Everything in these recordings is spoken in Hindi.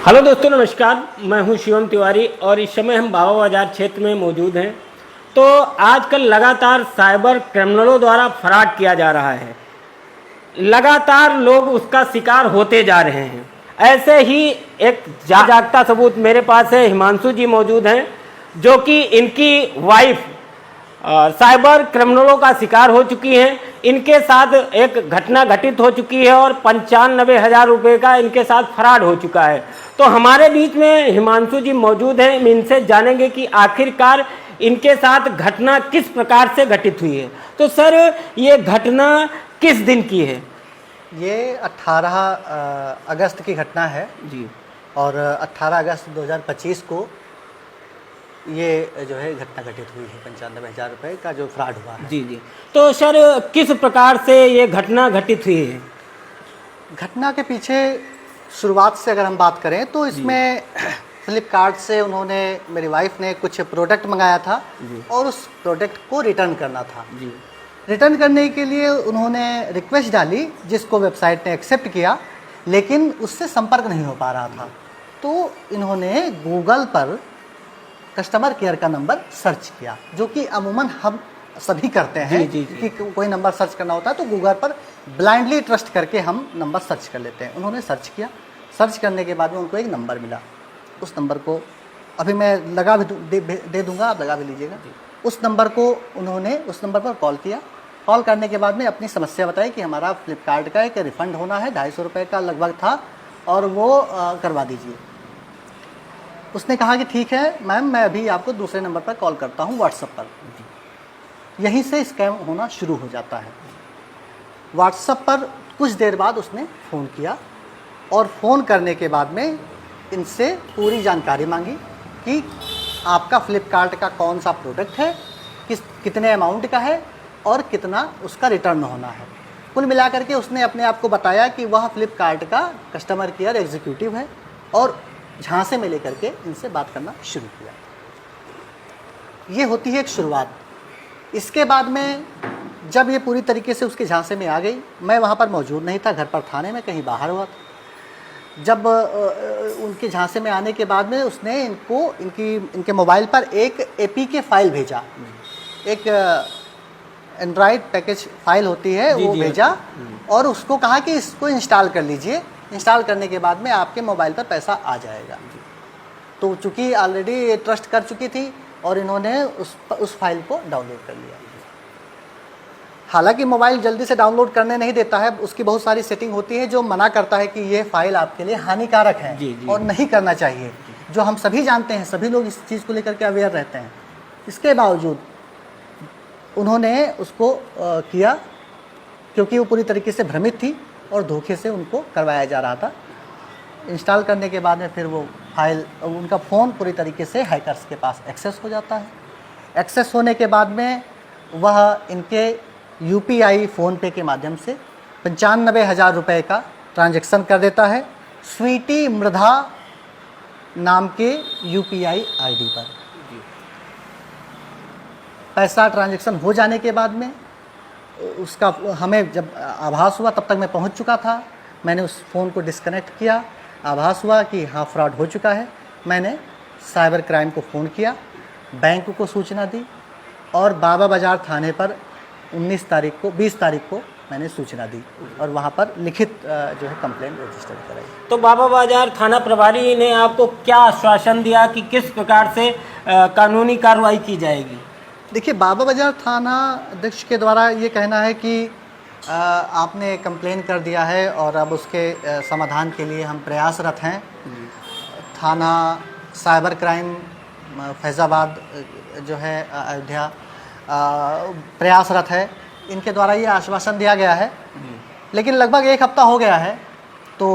हेलो दोस्तों, नमस्कार। मैं हूं शिवम तिवारी और इस समय हम बाबा बाजार क्षेत्र में मौजूद हैं। तो आजकल लगातार साइबर क्रिमिनलों द्वारा फ्रॉड किया जा रहा है। लगातार लोग उसका शिकार होते जा रहे हैं। ऐसे ही एक जागता सबूत मेरे पास है। हिमांशु जी मौजूद हैं, जो कि इनकी वाइफ साइबर क्रिमिनलों का शिकार हो चुकी हैं। इनके साथ एक घटना घटित हो चुकी है और 95,000 रुपये का इनके साथ फ्रॉड हो चुका है। तो हमारे बीच में हिमांशु जी मौजूद हैं। हम इनसे जानेंगे कि आखिरकार इनके साथ घटना किस प्रकार से घटित हुई है। तो सर, ये घटना किस दिन की है? ये 18 अगस्त की घटना है जी। और 18 अगस्त 2025 को ये जो है घटना घटित हुई है। 95,000 रुपये का जो फ्रॉड हुआ है। जी जी। तो सर, किस प्रकार से ये घटना घटित हुई है? घटना के पीछे शुरुआत से अगर हम बात करें तो इसमें फ्लिपकार्ट से उन्होंने, मेरी वाइफ ने कुछ प्रोडक्ट मंगाया था और उस प्रोडक्ट को रिटर्न करना था। जी। रिटर्न करने के लिए उन्होंने रिक्वेस्ट डाली, जिसको वेबसाइट ने एक्सेप्ट किया, लेकिन उससे संपर्क नहीं हो पा रहा था। तो इन्होंने गूगल पर कस्टमर केयर का नंबर सर्च किया, जो कि अमूमन हम सभी करते हैं। जी, जी, जी। कि कोई नंबर सर्च करना होता है तो गूगल पर ब्लाइंडली ट्रस्ट करके हम नंबर सर्च कर लेते हैं। उन्होंने सर्च किया। सर्च करने के बाद में उनको एक नंबर मिला। उस नंबर को अभी मैं लगा भी दे दूंगा, आप लगा भी लीजिएगा। उस नंबर को उन्होंने उस नंबर पर कॉल किया। कॉल करने के बाद में अपनी समस्या बताई कि हमारा फ्लिपकार्ट का एक रिफ़ंड होना है, 250 रुपये का लगभग था, और वो करवा दीजिए। उसने कहा कि ठीक है मैम, मैं अभी आपको दूसरे नंबर पर कॉल करता हूँ, व्हाट्सएप पर। यहीं से स्कैम होना शुरू हो जाता है। व्हाट्सएप पर कुछ देर बाद उसने फ़ोन किया और फ़ोन करने के बाद में इनसे पूरी जानकारी मांगी कि आपका फ्लिपकार्ट का कौन सा प्रोडक्ट है, कितने अमाउंट का है और कितना उसका रिटर्न होना है। कुल मिलाकर के उसने अपने आप को बताया कि वह फ्लिपकार्ट का कस्टमर केयर एग्जीक्यूटिव है और झांसे में लेकर के इनसे बात करना शुरू किया। ये होती है एक शुरुआत। इसके बाद में जब ये पूरी तरीके से उसके झांसे में आ गई, मैं वहाँ पर मौजूद नहीं था, घर पर थाने में कहीं बाहर हुआ था। जब उनके झांसे में आने के बाद में उसने इनके मोबाइल पर एक APK फाइल भेजा। एक एंड्रॉयड पैकेज फाइल होती है, वो भेजा और उसको कहा कि इसको इंस्टॉल कर लीजिए। इंस्टॉल करने के बाद में आपके मोबाइल पर पैसा आ जाएगा। तो चूँकि ऑलरेडी ट्रस्ट कर चुकी थी और इन्होंने उस फाइल को डाउनलोड कर लिया। हालांकि मोबाइल जल्दी से डाउनलोड करने नहीं देता है, उसकी बहुत सारी सेटिंग होती है जो मना करता है कि ये फाइल आपके लिए हानिकारक है और नहीं करना चाहिए, जो हम सभी जानते हैं। सभी लोग इस चीज़ को लेकर के अवेयर रहते हैं। इसके बावजूद उन्होंने उसको किया, क्योंकि वो पूरी तरीके से भ्रमित थी और धोखे से उनको करवाया जा रहा था। इंस्टॉल करने के बाद में फिर वो फाइल, उनका फ़ोन पूरी तरीके से हैकर्स के पास एक्सेस हो जाता है। एक्सेस होने के बाद में वह इनके UPI फ़ोनपे के माध्यम से 95,000 रुपये का ट्रांजैक्शन कर देता है स्वीटी मृधा नाम के UPI ID पर। पैसा ट्रांजैक्शन हो जाने के बाद में उसका हमें जब आभास हुआ, तब तक मैं पहुंच चुका था। मैंने उस फ़ोन को डिस्कनेक्ट किया। आभास हुआ कि हाँ, फ्रॉड हो चुका है। मैंने साइबर क्राइम को फ़ोन किया, बैंक को सूचना दी और बाबा बाजार थाने पर 20 तारीख को मैंने सूचना दी और वहाँ पर लिखित जो है कंप्लेंट रजिस्टर कराई। तो बाबा बाजार थाना प्रभारी ने आपको क्या आश्वासन दिया कि किस प्रकार से कानूनी कार्रवाई की जाएगी? देखिए, बाबा बाजार थाना अध्यक्ष के द्वारा ये कहना है कि आपने कंप्लेन कर दिया है और अब उसके समाधान के लिए हम प्रयासरत हैं। थाना साइबर क्राइम फैज़ाबाद जो है अयोध्या प्रयासरत है। इनके द्वारा ये आश्वासन दिया गया है, लेकिन लगभग 1 हफ्ता हो गया है। तो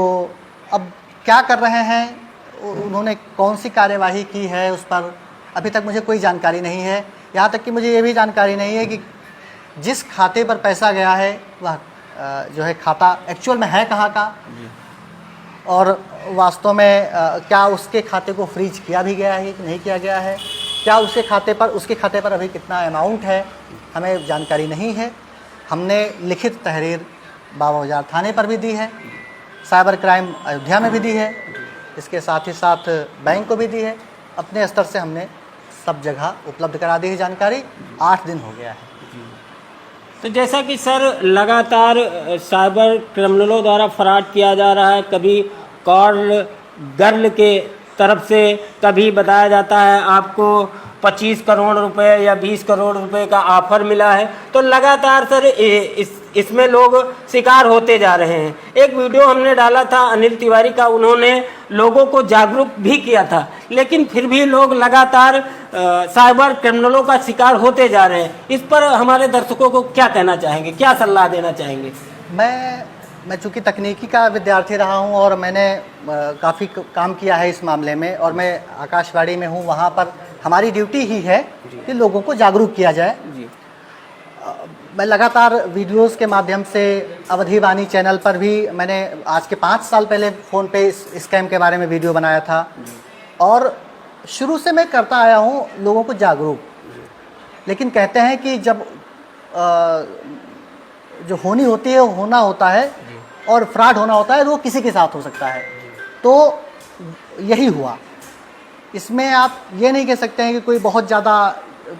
अब क्या कर रहे हैं, उन्होंने कौन सी कार्यवाही की है उस पर अभी तक मुझे कोई जानकारी नहीं है। यहाँ तक कि मुझे ये भी जानकारी नहीं है कि जिस खाते पर पैसा गया है वह जो है खाता एक्चुअल में है कहाँ का, और वास्तव में क्या उसके खाते को फ्रीज किया भी गया है कि नहीं किया गया है, क्या उसके खाते पर अभी कितना अमाउंट है, हमें जानकारी नहीं है। हमने लिखित तहरीर बाबा बाजार थाने पर भी दी है, साइबर क्राइम अयोध्या में भी दी है, इसके साथ ही साथ बैंक को भी दी है। अपने स्तर से हमने सब जगह उपलब्ध करा दी है जानकारी। 8 दिन हो गया है। तो जैसा कि सर लगातार साइबर क्रिमिनलों द्वारा फ्रॉड किया जा रहा है, कभी कॉल गर्ल के तरफ से, कभी बताया जाता है आपको 25 करोड़ रुपए या 20 करोड़ रुपए का ऑफर मिला है, तो लगातार सर इसमें लोग शिकार होते जा रहे हैं। एक वीडियो हमने डाला था अनिल तिवारी का, उन्होंने लोगों को जागरूक भी किया था, लेकिन फिर भी लोग लगातार साइबर क्रिमिनलों का शिकार होते जा रहे हैं। इस पर हमारे दर्शकों को क्या कहना चाहेंगे, क्या सलाह देना चाहेंगे? मैं चूँकि तकनीकी का विद्यार्थी रहा हूं और मैंने काफ़ी काम किया है इस मामले में, और मैं आकाशवाणी में हूं, वहां पर हमारी ड्यूटी ही है कि लोगों को जागरूक किया जाए। जी। मैं लगातार वीडियोस के माध्यम से अवधि वाणी चैनल पर भी मैंने आज के 5 साल पहले फ़ोन पे इस स्कैम के बारे में वीडियो बनाया था, और शुरू से मैं करता आया हूँ लोगों को जागरूक। लेकिन कहते हैं कि जब जो होनी होती है वो होना होता है, और फ्रॉड होना होता है, तो वो किसी के साथ हो सकता है। तो यही हुआ। इसमें आप ये नहीं कह सकते हैं कि कोई बहुत ज़्यादा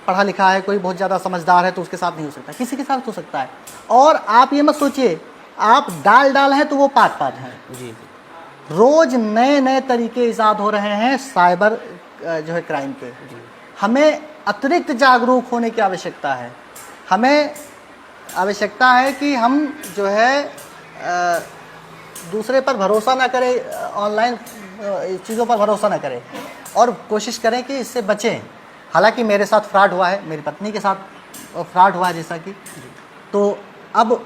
पढ़ा लिखा है, कोई बहुत ज़्यादा समझदार है तो उसके साथ नहीं हो सकता, किसी के साथ हो सकता है। और आप ये मत सोचिए आप डाल हैं तो वो पात हैं। जी। रोज़ नए नए तरीके ईजाद हो रहे हैं साइबर जो है क्राइम के। हमें अतिरिक्त जागरूक होने की आवश्यकता है। हमें आवश्यकता है कि हम जो है दूसरे पर भरोसा ना करें, ऑनलाइन चीज़ों पर भरोसा ना करें, और कोशिश करें कि इससे बचें। हालांकि मेरे साथ फ्रॉड हुआ है, मेरी पत्नी के साथ फ्रॉड हुआ है जैसा कि, तो अब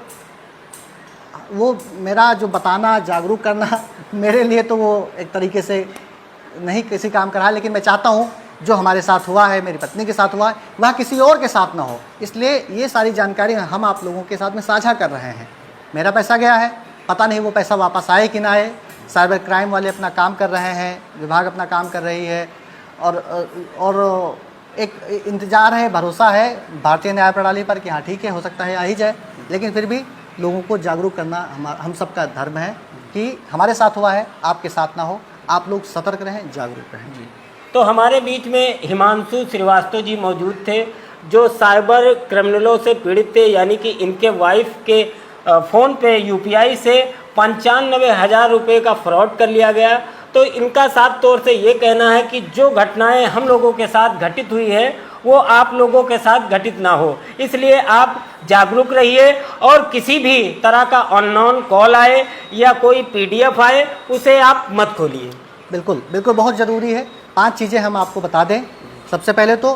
वो मेरा जो बताना, जागरूक करना मेरे लिए तो वो एक तरीके से नहीं किसी काम का रहा, लेकिन मैं चाहता हूँ जो हमारे साथ हुआ है, मेरी पत्नी के साथ हुआ है, वह किसी और के साथ ना हो। इसलिए ये सारी जानकारी हम आप लोगों के साथ में साझा कर रहे हैं। मेरा पैसा गया है, पता नहीं वो पैसा वापस आए कि ना आए। साइबर क्राइम वाले अपना काम कर रहे हैं, विभाग अपना काम कर रही है, और एक इंतज़ार है, भरोसा है भारतीय न्याय प्रणाली पर कि हाँ ठीक है, हो सकता है आ ही जाए। लेकिन फिर भी लोगों को जागरूक करना हम सबका धर्म है कि हमारे साथ हुआ है, आपके साथ ना हो। आप लोग सतर्क रहें, जागरूक रहें। जी। तो हमारे बीच में हिमांशु श्रीवास्तव जी मौजूद थे, जो साइबर क्रिमिनलों से पीड़ित थे, यानी कि इनके वाइफ के फ़ोन पे UPI से 95,000 रुपये का फ्रॉड कर लिया गया। तो इनका साफ तौर से ये कहना है कि जो घटनाएं हम लोगों के साथ घटित हुई है वो आप लोगों के साथ घटित ना हो, इसलिए आप जागरूक रहिए, और किसी भी तरह का अननोन कॉल आए या कोई PDF आए उसे आप मत खोलिए। बिल्कुल बिल्कुल, बहुत ज़रूरी है। 5 चीज़ें हम आपको बता दें। सबसे पहले तो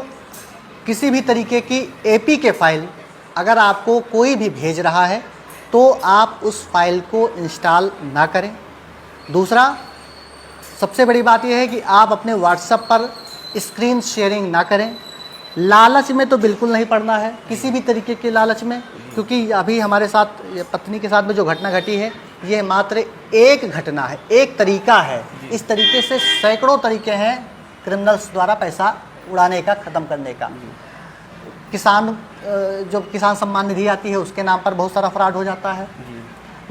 किसी भी तरीके की APK फाइल अगर आपको कोई भी भेज रहा है तो आप उस फाइल को इंस्टॉल ना करें। दूसरा, सबसे बड़ी बात यह है कि आप अपने WhatsApp पर स्क्रीन शेयरिंग ना करें। लालच में तो बिल्कुल नहीं पड़ना है, किसी भी तरीके के लालच में, क्योंकि अभी हमारे साथ पत्नी के साथ में जो घटना घटी है ये मात्र एक घटना है, एक तरीका है। इस तरीके से सैकड़ों तरीके हैं क्रिमिनल्स द्वारा पैसा उड़ाने का, ख़त्म करने का। जो किसान सम्मान निधि आती है उसके नाम पर बहुत सारा फ्रॉड हो जाता है,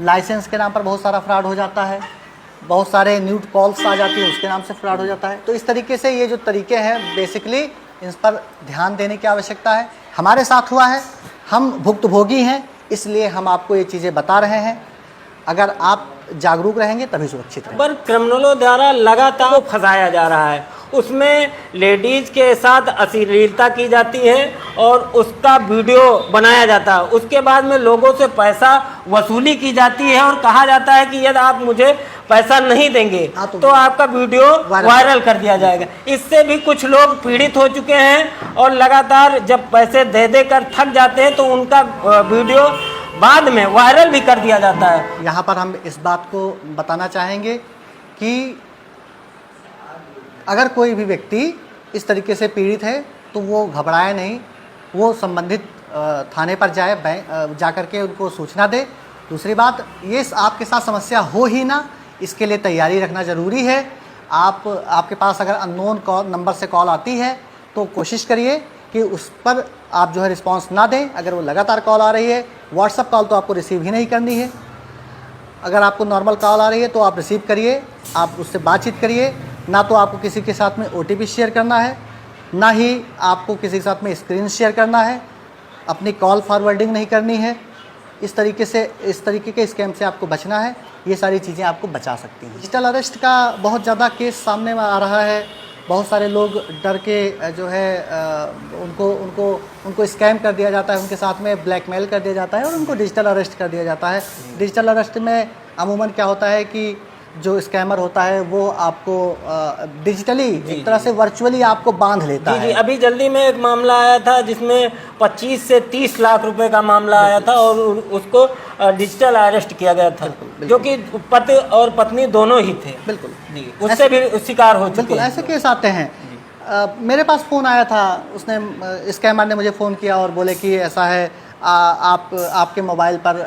लाइसेंस के नाम पर बहुत सारा फ्रॉड हो जाता है, बहुत सारे न्यूड कॉल्स आ जाती है उसके नाम से फ्रॉड हो जाता है। तो इस तरीके से ये जो तरीके हैं बेसिकली इन पर ध्यान देने की आवश्यकता है। हमारे साथ हुआ है, हम भुक्तभोगी हैं, इसलिए हम आपको ये चीज़ें बता रहे हैं। अगर आप जागरूक रहेंगे तभी सुरक्षित रहेंगे। पर क्रिमिनलों द्वारा लगातार फंसाया जा रहा है, उसमें लेडीज के साथ अश्लीलता की जाती है और उसका वीडियो बनाया जाता है। उसके बाद में लोगों से पैसा वसूली की जाती है और कहा जाता है कि यदि आप मुझे पैसा नहीं देंगे तो आपका वीडियो वायरल कर दिया जाएगा। इससे भी कुछ लोग पीड़ित हो चुके हैं और लगातार जब पैसे दे देकर थक जाते हैं तो उनका वीडियो बाद में वायरल भी कर दिया जाता है। यहाँ पर हम इस बात को बताना चाहेंगे कि अगर कोई भी व्यक्ति इस तरीके से पीड़ित है तो वो घबराए नहीं, वो संबंधित थाने पर जाए, जा कर के उनको सूचना दे। दूसरी बात, ये आपके साथ समस्या हो ही ना, इसके लिए तैयारी रखना ज़रूरी है। आपके पास अगर अननोन नंबर से कॉल आती है तो कोशिश करिए कि उस पर आप जो है रिस्पांस ना दें। अगर वो लगातार कॉल आ रही है, व्हाट्सएप कॉल तो आपको रिसीव ही नहीं करनी है। अगर आपको नॉर्मल कॉल आ रही है तो आप रिसीव करिए, आप उससे बातचीत करिए। ना तो आपको किसी के साथ में OTP शेयर करना है, ना ही आपको किसी के साथ में स्क्रीन शेयर करना है, अपनी कॉल फॉरवर्डिंग नहीं करनी है। इस तरीके के स्कैम से आपको बचना है। ये सारी चीज़ें आपको बचा सकती हैं। डिजिटल अरेस्ट का बहुत ज़्यादा केस सामने में आ रहा है। बहुत सारे लोग डर के जो है उनको स्कैम कर दिया जाता है, उनके साथ में ब्लैकमेल कर दिया जाता है और उनको डिजिटल अरेस्ट कर दिया जाता है। डिजिटल अरेस्ट में अमूमन क्या होता है कि जो स्कैमर होता है वो आपको डिजिटली एक तरह से वर्चुअली आपको बांध लेता है। जी, अभी जल्दी में एक मामला आया था जिसमें 25 से 30 लाख रुपए का मामला आया था और उसको डिजिटल अरेस्ट किया गया था। बिल्कुल। जो कि पति और पत्नी दोनों ही थे। बिल्कुल जी, उससे भी शिकार हो चुके बिल्कुल हैं। ऐसे केस आते हैं। मेरे पास फ़ोन आया था, उसने स्कैमर ने मुझे फ़ोन किया और बोले कि ऐसा है, आपके मोबाइल पर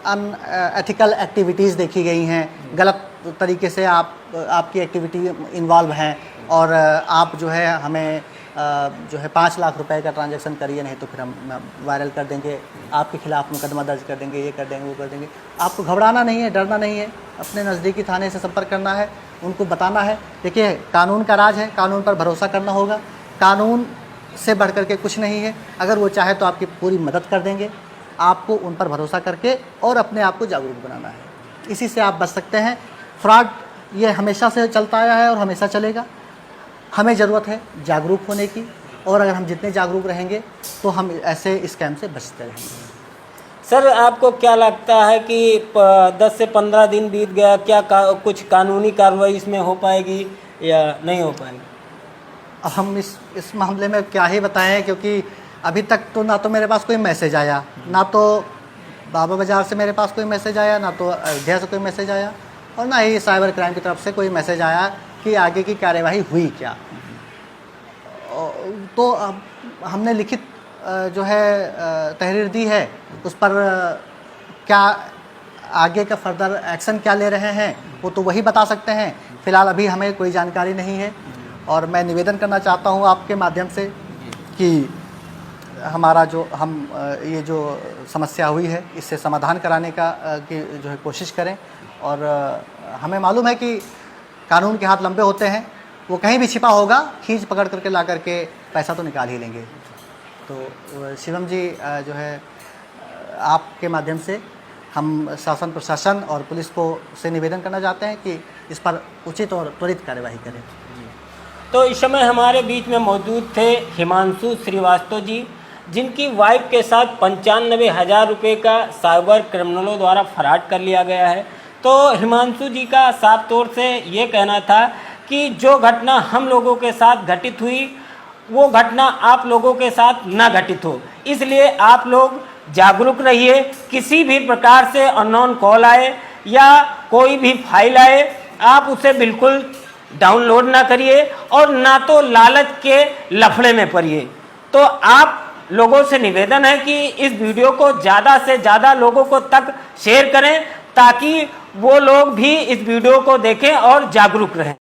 अनएथिकल एक्टिविटीज़ देखी गई हैं, गलत तरीके से आपकी एक्टिविटी इन्वॉल्व हैं और आप जो है हमें जो है 5 लाख रुपए का ट्रांजैक्शन करिए, नहीं तो फिर हम वायरल कर देंगे, आपके खिलाफ़ मुकदमा दर्ज कर देंगे, ये कर देंगे, वो कर देंगे। आपको घबराना नहीं है, डरना नहीं है, अपने नज़दीकी थाने से संपर्क करना है, उनको बताना है। देखिए, कानून का राज है, कानून पर भरोसा करना होगा। कानून से बढ़ कर के कुछ नहीं है। अगर वो चाहे तो आपकी पूरी मदद कर देंगे। आपको उन पर भरोसा करके और अपने आप को जागरूक बनाना है, इसी से आप बच सकते हैं। फ्रॉड ये हमेशा से चलता आया है और हमेशा चलेगा। हमें ज़रूरत है जागरूक होने की, और अगर हम जितने जागरूक रहेंगे तो हम ऐसे स्कैम से बचते रहेंगे। सर, आपको क्या लगता है कि 10 से 15 दिन बीत गया, क्या कुछ कानूनी कार्रवाई इसमें हो पाएगी या नहीं हो पाएगी? अब हम इस मामले में क्या ही बताएं, क्योंकि अभी तक तो ना तो मेरे पास कोई मैसेज आया, ना तो बाबा बाज़ार से मेरे पास कोई मैसेज आया, ना तो अयोध्या से कोई मैसेज आया, और ना ही साइबर क्राइम की तरफ से कोई मैसेज आया कि आगे की कार्यवाही हुई क्या। तो अब हमने लिखित जो है तहरीर दी है, उस पर क्या आगे का फर्दर एक्शन क्या ले रहे हैं वो तो वही बता सकते हैं। फ़िलहाल अभी हमें कोई जानकारी नहीं है, और मैं निवेदन करना चाहता हूँ आपके माध्यम से कि हमारा ये जो समस्या हुई है इससे समाधान कराने का की जो है कोशिश करें। और हमें मालूम है कि कानून के हाथ लंबे होते हैं, वो कहीं भी छिपा होगा, खींच पकड़ करके ला करके पैसा तो निकाल ही लेंगे। तो शिवम जी जो है आपके माध्यम से हम शासन, प्रशासन और पुलिस को से निवेदन करना चाहते हैं कि इस पर उचित और त्वरित कार्यवाही करें। तो इस समय हमारे बीच में मौजूद थे हिमांशु श्रीवास्तव जी, जिनकी वाइफ के साथ 95,000 रुपये का साइबर क्रिमिनलों द्वारा फ्रॉड कर लिया गया है। तो हिमांशु जी का साफ तौर से ये कहना था कि जो घटना हम लोगों के साथ घटित हुई वो घटना आप लोगों के साथ ना घटित हो, इसलिए आप लोग जागरूक रहिए। किसी भी प्रकार से अननोन कॉल आए या कोई भी फाइल आए, आप उसे बिल्कुल डाउनलोड ना करिए और ना तो लालच के लफड़े में पड़िए। तो आप लोगों से निवेदन है कि इस वीडियो को ज़्यादा से ज़्यादा लोगों को तक शेयर करें, ताकि वो लोग भी इस वीडियो को देखें और जागरूक रहें।